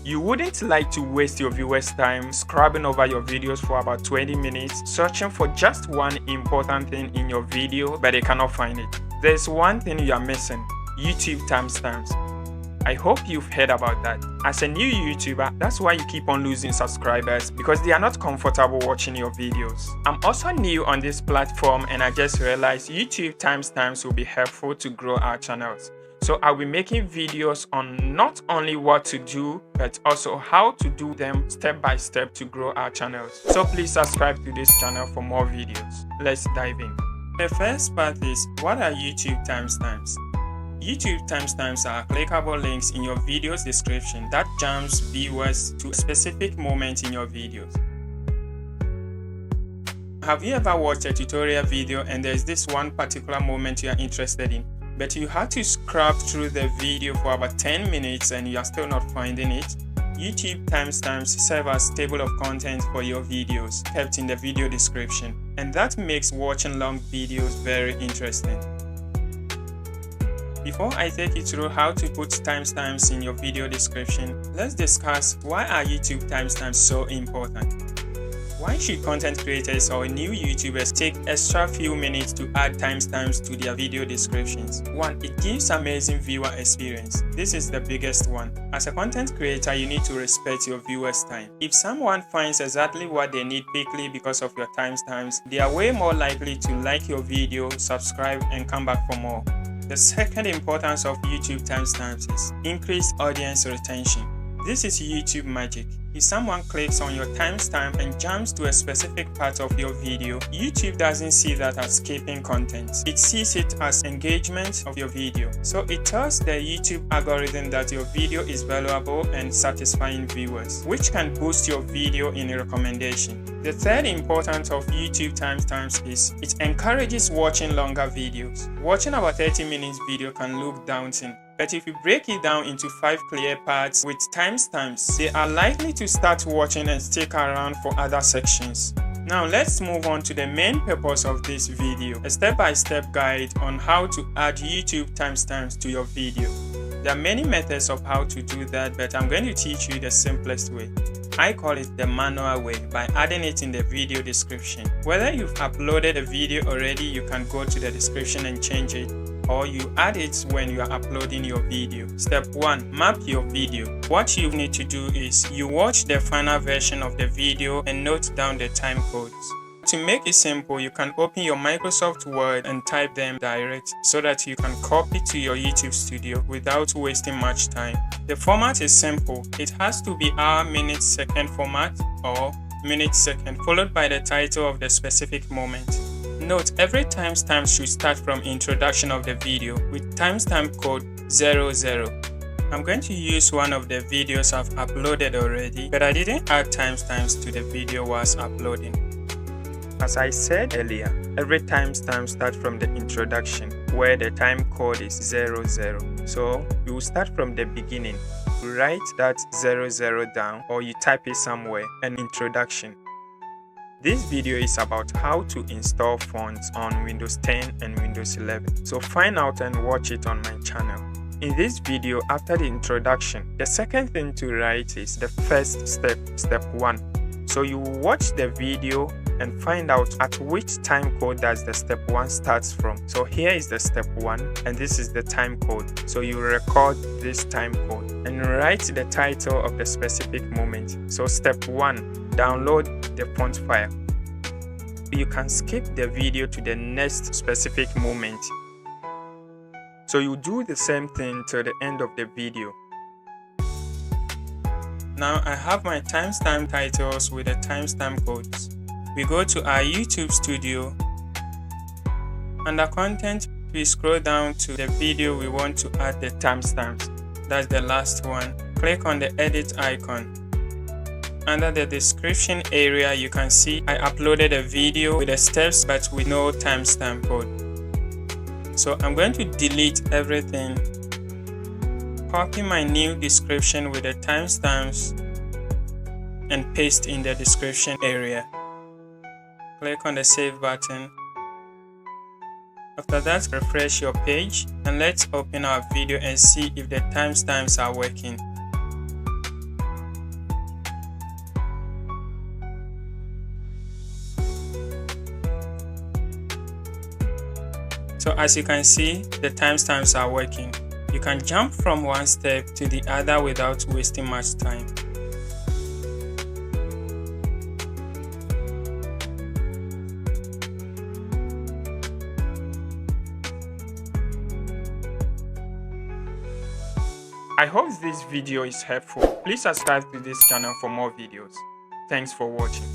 You wouldn't like to waste your viewers' time scrubbing over your videos for about 20 minutes searching for just one important thing in your video, but they cannot find it. There's one thing you are missing: YouTube timestamps. I hope you've heard about that. As a new YouTuber, that's why you keep on losing subscribers, because they are not comfortable watching your videos. I'm also new on this platform and I just realized YouTube timestamps will be helpful to grow our channels. So I'll be making videos on not only what to do, but also how to do them step by step to grow our channels. So please subscribe to this channel for more videos. Let's dive in. The first part is, what are YouTube timestamps? YouTube timestamps are clickable links in your video's description that jumps viewers to a specific moment in your videos. Have you ever watched a tutorial video and there's this one particular moment you are interested in, but you had to scrub through the video for about 10 minutes and you are still not finding it? YouTube timestamps serve as table of contents for your videos kept in the video description, and that makes watching long videos very interesting. Before I take you through how to put timestamps in your video description, let's discuss, why are YouTube timestamps so important? Why should content creators or new YouTubers take extra few minutes to add timestamps to their video descriptions? 1. It gives amazing viewer experience. This is the biggest one. As a content creator, you need to respect your viewers' time. If someone finds exactly what they need quickly because of your timestamps, they are way more likely to like your video, subscribe, and come back for more. The second importance of YouTube timestamps is increased audience retention. This is YouTube magic. If someone clicks on your timestamp and jumps to a specific part of your video, YouTube doesn't see that as skipping content. It sees it as engagement of your video. So it tells the YouTube algorithm that your video is valuable and satisfying viewers, which can boost your video in recommendation. The third importance of YouTube timestamps is it encourages watching longer videos. Watching about 30 minutes video can look daunting, but if you break it down into 5 clear parts with timestamps, they are likely to start watching and stick around for other sections. Now let's move on to the main purpose of this video, a step-by-step guide on how to add YouTube timestamps to your video. There are many methods of how to do that, but I'm going to teach you the simplest way. I call it the manual way, by adding it in the video description. Whether you've uploaded a video already, you can go to the description and change it, or you add it when you are uploading your video. Step 1. Map your video. What you need to do is you watch the final version of the video and note down the time codes. To make it simple, you can open your Microsoft Word and type them direct so that you can copy to your YouTube studio without wasting much time. The format is simple. It has to be hour, minute, second format, or minute, second, followed by the title of the specific moment. Note, every timestamp should start from introduction of the video with timestamp code 00. I'm going to use one of the videos I've uploaded already, but I didn't add timestamps to the video whilst uploading. As I said earlier, every timestamp starts from the introduction, where the time code is 00. So you will start from the beginning. You write that 00 down, or you type it somewhere, an introduction. This video is about how to install fonts on Windows 10 and Windows 11. So find out and watch it on my channel. In this video, after the introduction, the second thing to write is the first step, step 1. So you watch the video and find out at which time code does the step 1 starts from. So here is the step 1 and this is the time code. So you record this time code and write the title of the specific moment. So step 1, download the font file. You can skip the video to the next specific moment. So you do the same thing till the end of the video. Now I have my timestamp titles with the timestamp codes. We go to our YouTube studio. Under content, we scroll down to the video we want to add the timestamps. That's the last one. Click on the edit icon. Under the description area, you can see I uploaded a video with the steps but with no timestamp code. So I'm going to delete everything, copy my new description with the timestamps and paste in the description area. Click on the save button After that, refresh your page and let's open our video and see if the timestamps are working. So as you can see, the timestamps are working. You can jump from one step to the other without wasting much time. I hope this video is helpful. Please subscribe to this channel for more videos. Thanks for watching.